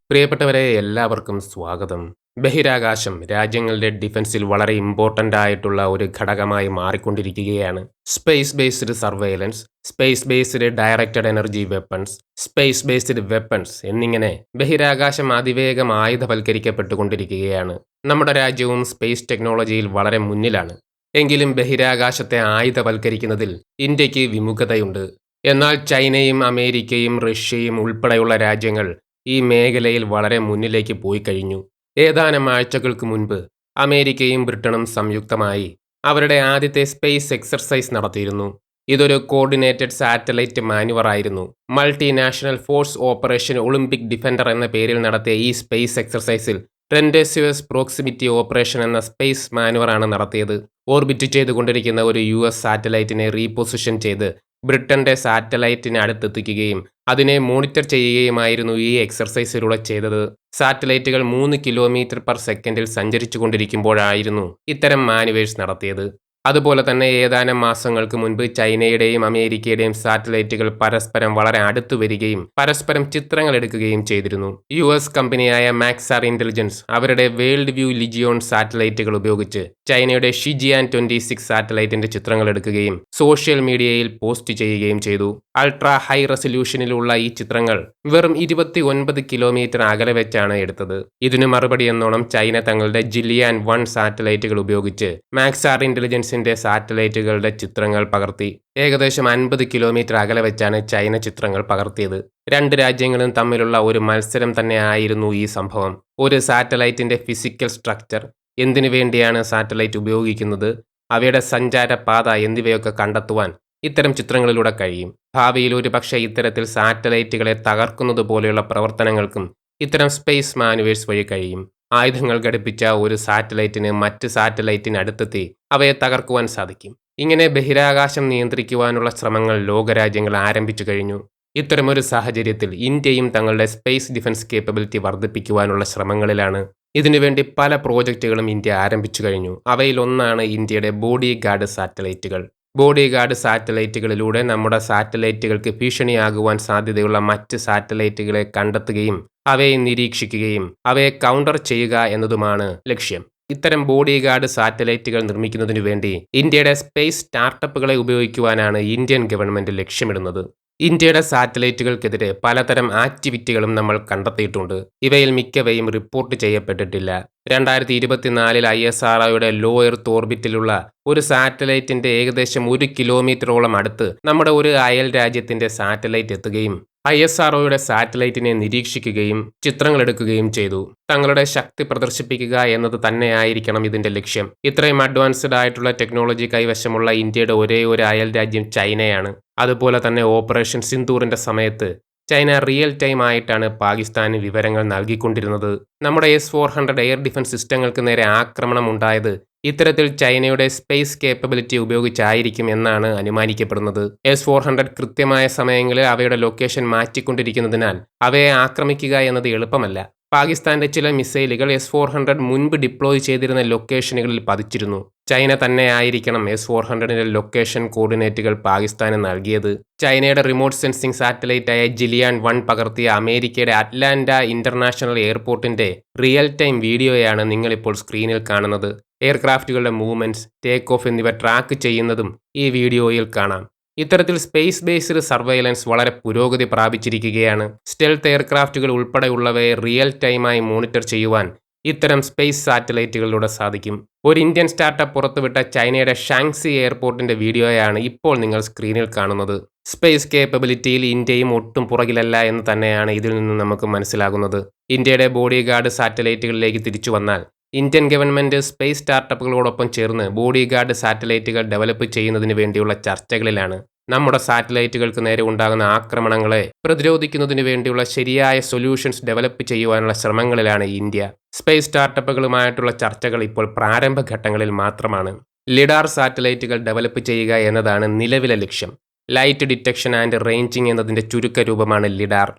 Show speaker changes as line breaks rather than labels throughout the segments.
പ്രിയപ്പെട്ടവരെ എല്ലാവർക്കും സ്വാഗതം. ബഹിരാകാശം രാജ്യങ്ങളുടെ ഡിഫൻസിൽ വളരെ ഇമ്പോർട്ടൻ്റ് ആയിട്ടുള്ള ഒരു ഘടകമായി മാറിക്കൊണ്ടിരിക്കുകയാണ്. Space based surveillance, space based directed energy weapons, space based weapons എന്നിങ്ങനെ ബഹിരാകാശം അതിവേഗം ആയുധവൽക്കരിക്കപ്പെട്ടുകൊണ്ടിരിക്കുകയാണ്. നമ്മുടെ രാജ്യവും സ്പേസ് ടെക്നോളജിയിൽ വളരെ മുന്നിലാണ്. എങ്കിലും ബഹിരാകാശത്തെ ആയുധവൽക്കരിക്കുന്നതിൽ ഇന്ത്യക്ക് വിമുഖതയുണ്ട്. എന്നാൽ ചൈനയും അമേരിക്കയും റഷ്യയും ഉൾപ്പെടെയുള്ള രാജ്യങ്ങൾ ഈ മേഖലയിൽ വളരെ മുന്നിലേക്ക് പോയി കഴിഞ്ഞു. ഏതാനും ആഴ്ചകൾക്ക് മുൻപ് അമേരിക്കയും ബ്രിട്ടനും സംയുക്തമായി അവരുടെ ആദ്യത്തെ സ്പേസ് എക്സർസൈസ് നടത്തിയിരുന്നു. ഇതൊരു കോർഡിനേറ്റഡ് സാറ്റലൈറ്റ് മാനുവർ ആയിരുന്നു. Multinational force operation Olympic defender എന്ന പേരിൽ നടത്തിയ ഈ സ്പേസ് എക്സർസൈസിൽ ട്രെൻഡേസ്യൂസ് പ്രോക്സിമിറ്റി ഓപ്പറേഷൻ എന്ന സ്പേസ് മാനുവറാണ് നടത്തിയത്. ഓർബിറ്റ് ചെയ്തുകൊണ്ടിരിക്കുന്ന ഒരു US സാറ്റലൈറ്റിനെ റീപൊസിഷൻ ചെയ്ത് ബ്രിട്ടന്റെ സാറ്റലൈറ്റിന് അടുത്തെത്തിക്കുകയും അതിനെ മോണിറ്റർ ചെയ്യുകയുമായിരുന്നു ഈ എക്സർസൈസിലൂടെ ചെയ്തത്. സാറ്റലൈറ്റുകൾ 3 km/s സഞ്ചരിച്ചു കൊണ്ടിരിക്കുമ്പോഴായിരുന്നു ഇത്തരം മാനുവേഴ്സ് നടത്തിയത്. അതുപോലെ തന്നെ ഏതാനും മാസങ്ങൾക്ക് മുൻപ് ചൈനയുടെയും അമേരിക്കയുടെയും സാറ്റലൈറ്റുകൾ പരസ്പരം വളരെ അടുത്തു വരികയും പരസ്പരം ചിത്രങ്ങൾ എടുക്കുകയും ചെയ്തിരുന്നു. US കമ്പനിയായ മാക്സാർ ഇന്റലിജൻസ് അവരുടെ വേൾഡ് വ്യൂ ലിജിയോൺ സാറ്റലൈറ്റുകൾ ഉപയോഗിച്ച് ചൈനയുടെ ഷിജിയാൻ 26 സാറ്റലൈറ്റിന്റെ ചിത്രങ്ങൾ എടുക്കുകയും സോഷ്യൽ മീഡിയയിൽ പോസ്റ്റ് ചെയ്യുകയും ചെയ്തു. അൾട്രാ ഹൈ റെസൊല്യൂഷനിലുള്ള ഈ ചിത്രങ്ങൾ വെറും 29 കിലോമീറ്റർ അകലെ വെച്ചാണ് എടുത്തത്. ഇതിനു മറുപടി എന്നോണം ചൈന തങ്ങളുടെ ജിലിയാൻ 1 സാറ്റലൈറ്റുകൾ ഉപയോഗിച്ച് മാക്സാർ ഇന്റലിജൻസിന്റെ സാറ്റലൈറ്റുകളുടെ ചിത്രങ്ങൾ പകർത്തി. ഏകദേശം 50 കിലോമീറ്റർ അകലെ വെച്ചാണ് ചൈന ചിത്രങ്ങൾ പകർത്തിയത്. രണ്ട് രാജ്യങ്ങളും തമ്മിലുള്ള ഒരു മത്സരം തന്നെ ആയിരുന്നു ഈ സംഭവം. ഒരു സാറ്റലൈറ്റിന്റെ ഫിസിക്കൽ സ്ട്രക്ചർ, എന്തിനു വേണ്ടിയാണ് സാറ്റലൈറ്റ് ഉപയോഗിക്കുന്നത്, അവയുടെ സഞ്ചാരപാത എന്നിവയൊക്കെ കണ്ടെത്തുവാൻ ഇത്തരം ചിത്രങ്ങളിലൂടെ കഴിയും. ഭാവിയിൽ ഒരുപക്ഷെ ഇത്തരത്തിൽ സാറ്റലൈറ്റുകളെ തകർക്കുന്നത് പോലെയുള്ള പ്രവർത്തനങ്ങൾക്കും ഇത്തരം സ്പേസ് മാനുവേഴ്സ് വഴി കഴിയും. ആയുധങ്ങൾ ഘടിപ്പിച്ച ഒരു സാറ്റലൈറ്റിന് മറ്റ് സാറ്റലൈറ്റിന് അടുത്തെത്തി അവയെ തകർക്കുവാൻ സാധിക്കും. ഇങ്ങനെ ബഹിരാകാശം നിയന്ത്രിക്കുവാനുള്ള ശ്രമങ്ങൾ ലോകരാജ്യങ്ങൾ ആരംഭിച്ചു കഴിഞ്ഞു. ഇത്തരമൊരു സാഹചര്യത്തിൽ ഇന്ത്യയും തങ്ങളുടെ സ്പേസ് ഡിഫൻസ് കേപ്പബിലിറ്റി വർദ്ധിപ്പിക്കുവാനുള്ള ശ്രമങ്ങളിലാണ്. ഇതിനുവേണ്ടി പല പ്രോജക്റ്റുകളും ഇന്ത്യ ആരംഭിച്ചു കഴിഞ്ഞു. അവയിലൊന്നാണ് ഇന്ത്യയുടെ ബോഡി ഗാർഡ് സാറ്റലൈറ്റുകൾ. ബോഡി ഗാർഡ് സാറ്റലൈറ്റുകളിലൂടെ നമ്മുടെ സാറ്റലൈറ്റുകൾക്ക് ഭീഷണിയാകുവാൻ സാധ്യതയുള്ള മറ്റ് സാറ്റലൈറ്റുകളെ കണ്ടെത്തുകയും അവയെ നിരീക്ഷിക്കുകയും അവയെ കൗണ്ടർ ചെയ്യുക എന്നതുമാണ് ലക്ഷ്യം. ഇത്തരം ബോഡി ഗാർഡ് സാറ്റലൈറ്റുകൾ നിർമ്മിക്കുന്നതിനു വേണ്ടി ഇന്ത്യയുടെ സ്പേസ് സ്റ്റാർട്ടപ്പുകളെ ഉപയോഗിക്കുവാനാണ് ഇന്ത്യൻ ഗവൺമെന്റ് ലക്ഷ്യമിടുന്നത്. ഇന്ത്യയുടെ സാറ്റലൈറ്റുകൾക്കെതിരെ പലതരം ആക്ടിവിറ്റികളും നമ്മൾ കണ്ടെത്തിയിട്ടുണ്ട്. ഇവയിൽ മിക്കവയും റിപ്പോർട്ട് ചെയ്യപ്പെട്ടിട്ടില്ല. 2024 ISROയുടെ ലോ എർത്ത് ഓർബിറ്റിലുള്ള ഒരു സാറ്റലൈറ്റിന്റെ ഏകദേശം 1 കിലോമീറ്ററോളം അടുത്ത് നമ്മുടെ ഒരു അയൽ രാജ്യത്തിന്റെ സാറ്റലൈറ്റ് എത്തുകയും ISROയുടെ സാറ്റലൈറ്റിനെ നിരീക്ഷിക്കുകയും ചിത്രങ്ങൾ എടുക്കുകയും ചെയ്തു. തങ്ങളുടെ ശക്തി പ്രദർശിപ്പിക്കുക എന്നത് തന്നെയായിരിക്കണം ഇതിന്റെ ലക്ഷ്യം. ഇത്രയും അഡ്വാൻസ്ഡ് ആയിട്ടുള്ള ടെക്നോളജി കൈവശമുള്ള ഇന്ത്യയുടെ ഒരേ ഒരു അയൽ രാജ്യം ചൈനയാണ്. അതുപോലെ തന്നെ ഓപ്പറേഷൻ സിന്ദൂറിന്റെ സമയത്ത് ചൈന റിയൽ ടൈം ആയിട്ടാണ് പാകിസ്ഥാന് വിവരങ്ങൾ നൽകിക്കൊണ്ടിരുന്നത്. നമ്മുടെ S-400 എയർ ഡിഫൻസ് സിസ്റ്റങ്ങൾക്ക് നേരെ ആക്രമണം ഉണ്ടായത് ഇത്തരത്തിൽ ചൈനയുടെ സ്പേസ് കേപ്പബിലിറ്റി ഉപയോഗിച്ചായിരിക്കും എന്നാണ് അനുമാനിക്കപ്പെടുന്നത്. S-400 കൃത്യമായ സമയങ്ങളിൽ അവയുടെ ലൊക്കേഷൻ മാറ്റിക്കൊണ്ടിരിക്കുന്നതിനാൽ അവയെ ആക്രമിക്കുക എന്നത് എളുപ്പമല്ല. പാകിസ്ഥാന്റെ ചില മിസൈലുകൾ S-400 മുൻപ് ഡിപ്ലോയ് ചെയ്തിരുന്ന ലൊക്കേഷനുകളിൽ പതിച്ചിരുന്നു. ചൈന തന്നെയായിരിക്കണം S-400ന്റെ ലൊക്കേഷൻ കോർഡിനേറ്റുകൾ പാകിസ്ഥാന് നൽകിയത്. ചൈനയുടെ റിമോട്ട് സെൻസിംഗ് സാറ്റലൈറ്റായ ജിലിയാൻ 1 പകർത്തിയ അമേരിക്കയുടെ അറ്റ്ലാന്റ ഇന്റർനാഷണൽ എയർപോർട്ടിന്റെ റിയൽ ടൈം വീഡിയോയാണ് നിങ്ങളിപ്പോൾ സ്ക്രീനിൽ കാണുന്നത്. എയർക്രാഫ്റ്റുകളുടെ മൂവ്മെന്റ്സ്, ടേക്ക് ഓഫ് എന്നിവ ട്രാക്ക് ചെയ്യുന്നതും ഈ വീഡിയോയിൽ കാണാം. ഇത്തരത്തിൽ സ്പേസ് ബേസ്ഡ് സർവൈലൻസ് വളരെ പുരോഗതി പ്രാപിച്ചിരിക്കുകയാണ്. സ്റ്റെൽത്ത് എയർക്രാഫ്റ്റുകൾ ഉൾപ്പെടെയുള്ളവയെ റിയൽ ടൈമായി മോണിറ്റർ ചെയ്യുവാൻ ഇത്തരം സ്പേസ് സാറ്റലൈറ്റുകളിലൂടെ സാധിക്കും. ഒരു ഇന്ത്യൻ സ്റ്റാർട്ടപ്പ് പുറത്തുവിട്ട ചൈനയുടെ ഷാങ്സി എയർപോർട്ടിന്റെ വീഡിയോയാണ് ഇപ്പോൾ നിങ്ങൾ സ്ക്രീനിൽ കാണുന്നത്. സ്പേസ് കേപ്പബിലിറ്റിയിൽ ഇന്ത്യയും ഒട്ടും പുറകിലല്ല എന്ന് തന്നെയാണ് ഇതിൽ നിന്ന് നമുക്ക് മനസ്സിലാകുന്നത്. ഇന്ത്യയുടെ ബോഡി ഗാർഡ് സാറ്റലൈറ്റുകളിലേക്ക് തിരിച്ചു വന്നാൽ ഇന്ത്യൻ ഗവൺമെന്റ് സ്പേസ് സ്റ്റാർട്ടപ്പുകളോടൊപ്പം ചേർന്ന് ബോഡി ഗാർഡ് സാറ്റലൈറ്റുകൾ ഡെവലപ്പ് ചെയ്യുന്നതിന് വേണ്ടിയുള്ള ചർച്ചകളിലാണ്. നമ്മുടെ സാറ്റലൈറ്റുകൾക്ക് നേരെ ഉണ്ടാകുന്ന ആക്രമണങ്ങളെ പ്രതിരോധിക്കുന്നതിന് വേണ്ടിയുള്ള ശരിയായ സൊല്യൂഷൻസ് ഡെവലപ്പ് ചെയ്യുവാനുള്ള ശ്രമങ്ങളിലാണ് ഇന്ത്യ. സ്പേസ് സ്റ്റാർട്ടപ്പുകളുമായിട്ടുള്ള ചർച്ചകൾ ഇപ്പോൾ പ്രാരംഭഘട്ടങ്ങളിൽ മാത്രമാണ്. ലിഡാർ സാറ്റലൈറ്റുകൾ ഡെവലപ്പ് ചെയ്യുക എന്നതാണ് നിലവിലെ ലക്ഷ്യം. ലൈറ്റ് ഡിറ്റക്ഷൻ ആൻഡ് റേഞ്ചിങ് എന്നതിന്റെ ചുരുക്ക രൂപമാണ് ലിഡാർ.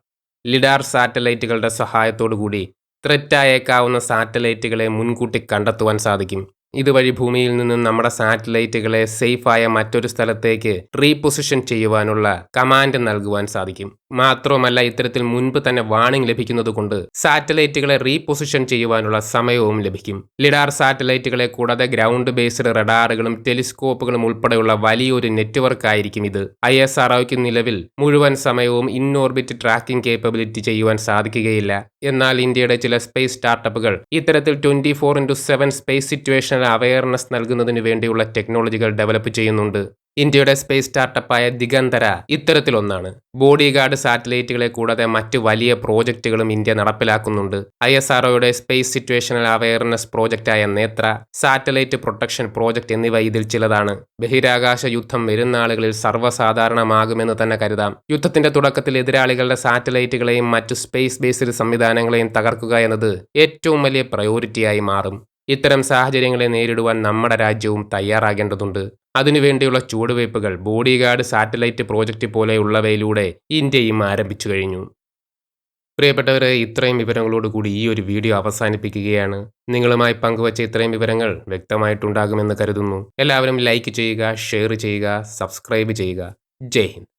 ലിഡാർ സാറ്റലൈറ്റുകളുടെ സഹായത്തോടുകൂടി ത്രെറ്റായേക്കാവുന്ന സാറ്റലൈറ്റുകളെ മുൻകൂട്ടി കണ്ടെത്തുവാൻ സാധിക്കും. ഇതുവഴി ഭൂമിയിൽ നിന്നും നമ്മുടെ സാറ്റലൈറ്റുകളെ സേഫായ മറ്റൊരു സ്ഥലത്തേക്ക് റീപൊസിഷൻ ചെയ്യുവാനുള്ള കമാൻഡ് നൽകുവാൻ സാധിക്കും. മാത്രവുമല്ല ഇത്തരത്തിൽ മുൻപ് തന്നെ വാണിംഗ് ലഭിക്കുന്നതുകൊണ്ട് സാറ്റലൈറ്റുകളെ റീപൊസിഷൻ ചെയ്യുവാനുള്ള സമയവും ലഭിക്കും. ലിഡാർ സാറ്റലൈറ്റുകളെ കൂടാതെ ഗ്രൗണ്ട് ബേസ്ഡ് റഡാറുകളും ടെലിസ്കോപ്പുകളും ഉൾപ്പെടെയുള്ള വലിയൊരു നെറ്റ്വർക്ക് ആയിരിക്കും ഇത്. ISROയ്ക്ക് നിലവിൽ മുഴുവൻ സമയവും ഇൻ ഓർബിറ്റ് ട്രാക്കിംഗ് കേപ്പബിലിറ്റി ചെയ്യുവാൻ സാധിക്കുകയില്ല. എന്നാൽ ഇന്ത്യയുടെ ചില സ്പേസ് സ്റ്റാർട്ടപ്പുകൾ ഇത്തരത്തിൽ 24/7 സ്പേസ് സിറ്റുവേഷണൽ അവയർനെസ് നൽകുന്നതിന് വേണ്ടിയുള്ള ടെക്നോളജികൾ ഡെവലപ്പ് ചെയ്യുന്നുണ്ട്. ഇന്ത്യയുടെ സ്പേസ് സ്റ്റാർട്ടപ്പായ ദിഗന്തര ഇത്തരത്തിലൊന്നാണ്. ബോഡി ഗാർഡ് സാറ്റലൈറ്റുകളെ കൂടാതെ മറ്റ് വലിയ പ്രോജക്റ്റുകളും ഇന്ത്യ നടപ്പിലാക്കുന്നുണ്ട്. ISROയുടെ സ്പേസ് സിറ്റുവേഷണൽ അവയർനെസ് പ്രോജക്റ്റായ നേത്ര, സാറ്റലൈറ്റ് പ്രൊട്ടക്ഷൻ പ്രോജക്റ്റ് എന്നിവ ഇതിൽ ചിലതാണ്. ബഹിരാകാശ യുദ്ധം വരുന്ന നാളുകളിൽ സർവ്വസാധാരണമാകുമെന്ന് തന്നെ കരുതാം. യുദ്ധത്തിന്റെ തുടക്കത്തിൽ എതിരാളികളുടെ സാറ്റലൈറ്റുകളെയും മറ്റു സ്പേസ് ബേസ്ഡ് സംവിധാനങ്ങളെയും തകർക്കുക എന്നത് ഏറ്റവും വലിയ പ്രയോറിറ്റിയായി മാറും. ഇത്തരം സാഹചര്യങ്ങളെ നേരിടുവാൻ നമ്മുടെ രാജ്യവും തയ്യാറാകേണ്ടതുണ്ട്. അതിനുവേണ്ടിയുള്ള ചുവടുവയ്പ്പുകൾ ബോഡി ഗാർഡ് സാറ്റലൈറ്റ് പ്രോജക്റ്റ് പോലെയുള്ളവയിലൂടെ ഇന്ത്യയും ആരംഭിച്ചു കഴിഞ്ഞു. പ്രിയപ്പെട്ടവരെ, ഇത്രയും വിവരങ്ങളോടുകൂടി ഈ ഒരു വീഡിയോ അവസാനിപ്പിക്കുകയാണ്. നിങ്ങളുമായി പങ്കുവച്ച ഇത്രയും വിവരങ്ങൾ വ്യക്തമായിട്ടുണ്ടാകുമെന്ന് കരുതുന്നു. എല്ലാവരും ലൈക്ക് ചെയ്യുക, ഷെയർ ചെയ്യുക, സബ്സ്ക്രൈബ് ചെയ്യുക. ജയ് ഹിന്ദ്.